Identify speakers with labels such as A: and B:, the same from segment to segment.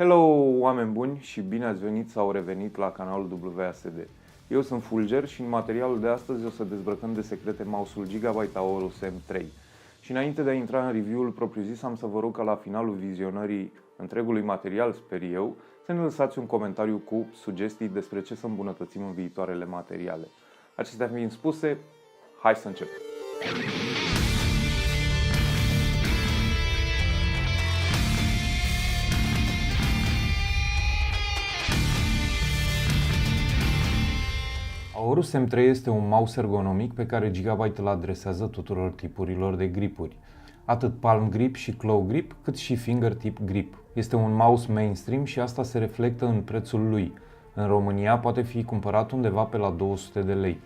A: Hello, oameni buni și bine ați venit sau revenit la canalul WASD. Eu sunt Fulger și în materialul de astăzi o să dezbrăcăm de secrete mouse-ul Gigabyte Aorus M3. Și înainte de a intra în review-ul propriu-zis, am să vă rog ca la finalul vizionării întregului material, sper eu, să ne lăsați un comentariu cu sugestii despre ce să îmbunătățim în viitoarele materiale. Acestea fiind spuse, hai să începem! Aorus M3 este un mouse ergonomic pe care Gigabyte îl adresează tuturor tipurilor de gripuri, atât palm grip și claw grip, cât și fingertip grip. Este un mouse mainstream și asta se reflectă în prețul lui. În România poate fi cumpărat undeva pe la 200 de lei.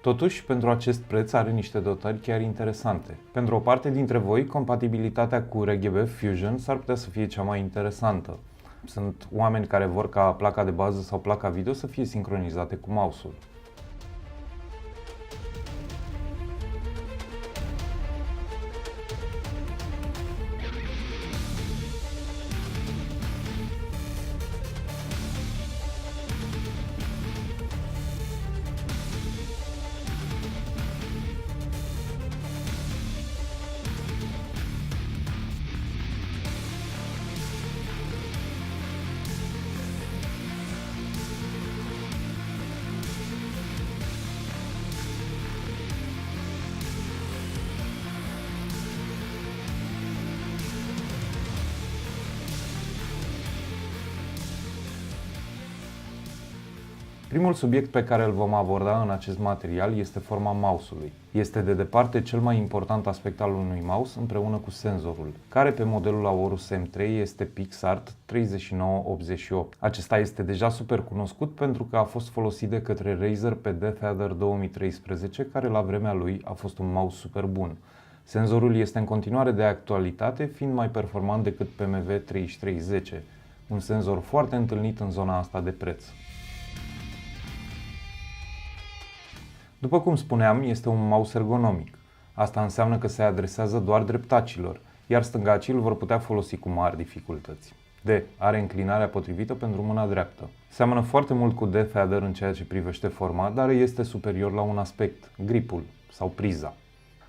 A: Totuși, pentru acest preț are niște dotări chiar interesante. Pentru o parte dintre voi, compatibilitatea cu RGB Fusion s-ar putea să fie cea mai interesantă. Sunt oameni care vor ca placa de bază sau placa video să fie sincronizate cu mouse-ul. Primul subiect pe care îl vom aborda în acest material este forma mouse-ului. Este de departe cel mai important aspect al unui mouse împreună cu senzorul, care pe modelul Aorus M3 este PixArt 3988. Acesta este deja super cunoscut pentru că a fost folosit de către Razer pe DeathAdder 2013, care la vremea lui a fost un mouse super bun. Senzorul este în continuare de actualitate, fiind mai performant decât PMV 3310, un senzor foarte întâlnit în zona asta de preț. După cum spuneam, este un mouse ergonomic. Asta înseamnă că se adresează doar dreptacilor, iar stângacii îl vor putea folosi cu mari dificultăți. Are înclinarea potrivită pentru mâna dreaptă. Seamănă foarte mult cu DeathAdder în ceea ce privește forma, dar este superior la un aspect, gripul sau priza.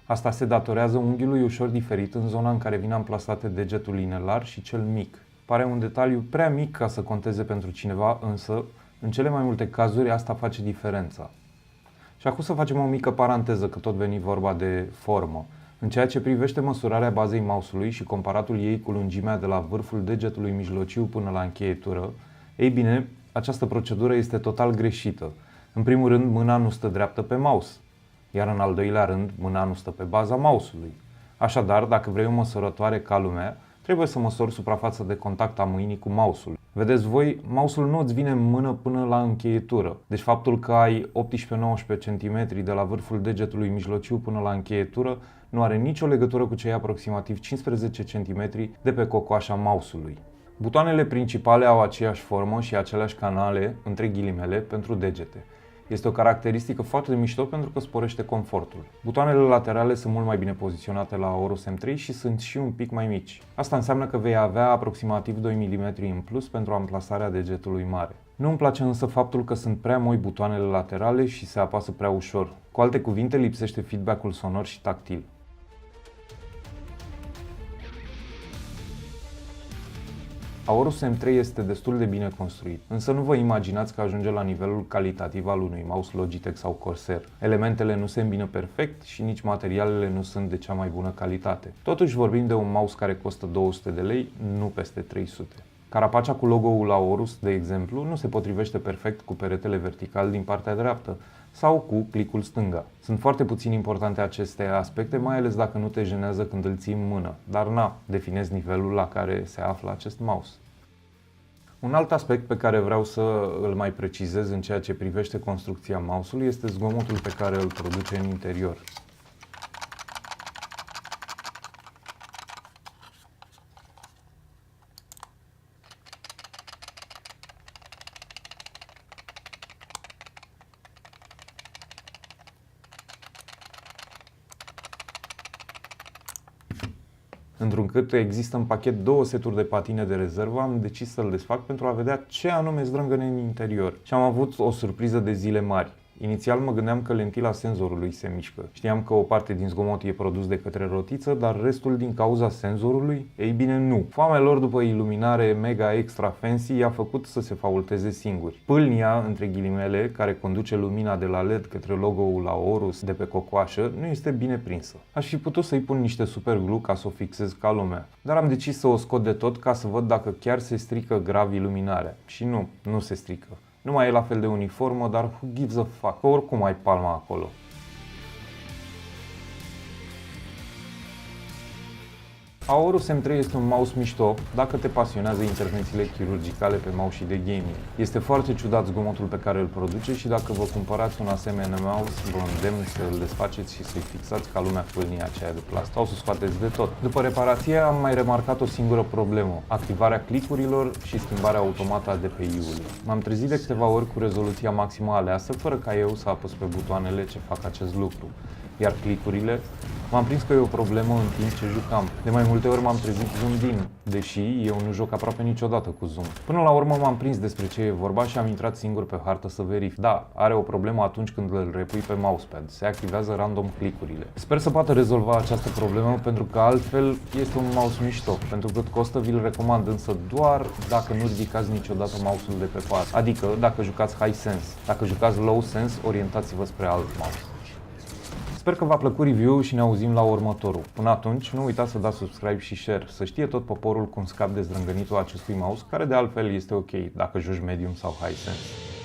A: Asta se datorează unghiului ușor diferit în zona în care vin amplasate degetul inelar și cel mic. Pare un detaliu prea mic ca să conteze pentru cineva, însă, în cele mai multe cazuri, asta face diferența. Și acum să facem o mică paranteză, că tot veni vorba de formă. În ceea ce privește măsurarea bazei mouse-ului și comparatul ei cu lungimea de la vârful degetului mijlociu până la încheietură, ei bine, această procedură este total greșită. În primul rând, mâna nu stă dreaptă pe mouse, iar în al doilea rând, mâna nu stă pe baza mouse-ului. Așadar, dacă vrei o măsurătoare ca lumea, trebuie să măsori suprafața de contact a mâinii cu mouse-ul. Vedeți voi, mouse-ul nu îți vine în mână până la încheietură. Deci faptul că ai 18-19 cm de la vârful degetului mijlociu până la încheietură nu are nicio legătură cu cei aproximativ 15 cm de pe cocoașa mouse-ului. Butoanele principale au aceeași formă și aceleași canale, între ghilimele, pentru degete. Este o caracteristică foarte mișto pentru că sporește confortul. Butoanele laterale sunt mult mai bine poziționate la Aorus M3 și sunt și un pic mai mici. Asta înseamnă că vei avea aproximativ 2 mm în plus pentru amplasarea degetului mare. Nu îmi place însă faptul că sunt prea moi butoanele laterale și se apasă prea ușor. Cu alte cuvinte, lipsește feedback-ul sonor și tactil. Aorus M3 este destul de bine construit, însă nu vă imaginați că ajunge la nivelul calitativ al unui mouse Logitech sau Corsair. Elementele nu se îmbină perfect și nici materialele nu sunt de cea mai bună calitate. Totuși vorbim de un mouse care costă 200 de lei, nu peste 300. Carapacea cu logo-ul Aorus, de exemplu, nu se potrivește perfect cu peretele vertical din partea dreaptă sau cu clicul stânga. Sunt foarte puțin importante aceste aspecte, mai ales dacă nu te jenează când îl ții în mână, dar definezi nivelul la care se află acest mouse. Un alt aspect pe care vreau să îl mai precizez în ceea ce privește construcția mouse-ului este zgomotul pe care îl produce în interior. Întrucât există în pachet 2 seturi de patine de rezervă, am decis să-l desfac pentru a vedea ce anume zdrângăne în interior. Și am avut o surpriză de zile mari. Inițial mă gândeam că lentila senzorului se mișcă. Știam că o parte din zgomot e produs de către rotiță, dar restul din cauza senzorului? Ei bine, nu. Foamea lor după iluminare mega extra fancy i-a făcut să se faulteze singuri. Pâlnia, între ghilimele, care conduce lumina de la LED către logo-ul la Horus de pe cocoașă, nu este bine prinsă. Aș fi putut să-i pun niște super glue ca să o fixez ca lumea, dar am decis să o scot de tot ca să văd dacă chiar se strică grav iluminarea. Și nu se strică. Nu mai e la fel de uniformă, dar who gives a fuck, că oricum ai palma acolo. Aorus M3 este un mouse mișto dacă te pasionează intervențiile chirurgicale pe mouse și de gaming. Este foarte ciudat zgomotul pe care îl produce și dacă vă cumpărați un asemenea mouse, vă îndemn să îl desfaceți și să-i fixați ca lumea pâlnia aceea de plastic sau să scoateți de tot. După reparație am mai remarcat o singură problemă, activarea clicurilor și schimbarea automată a DPI-ului. M-am trezit de câteva ori cu rezoluția maximă aleasă, fără ca eu să apăs pe butoanele ce fac acest lucru. Iar clicurile, m-am prins că e o problemă în timp ce jucam. De mai multe ori m-am trezit zoom-in, deși eu nu joc aproape niciodată cu zoom. Până la urmă m-am prins despre ce e vorba și am intrat singur pe hartă să verific. Da, are o problemă atunci când îl repui pe mousepad. Se activează random clicurile. Sper să poată rezolva această problemă pentru că altfel este un mouse mișto. Pentru cât costă, vi-l recomand, însă doar dacă nu ridicați niciodată mouse-ul de pe pat. Adică dacă jucați high sense. Dacă jucați low sense, orientați-vă spre alt mouse. Sper că v-a plăcut review-ul și ne auzim la următorul. Până atunci, nu uitați să dați subscribe și share, să știe tot poporul cum scap de zdrângănitul acestui mouse, care de altfel este ok dacă joci medium sau high sense.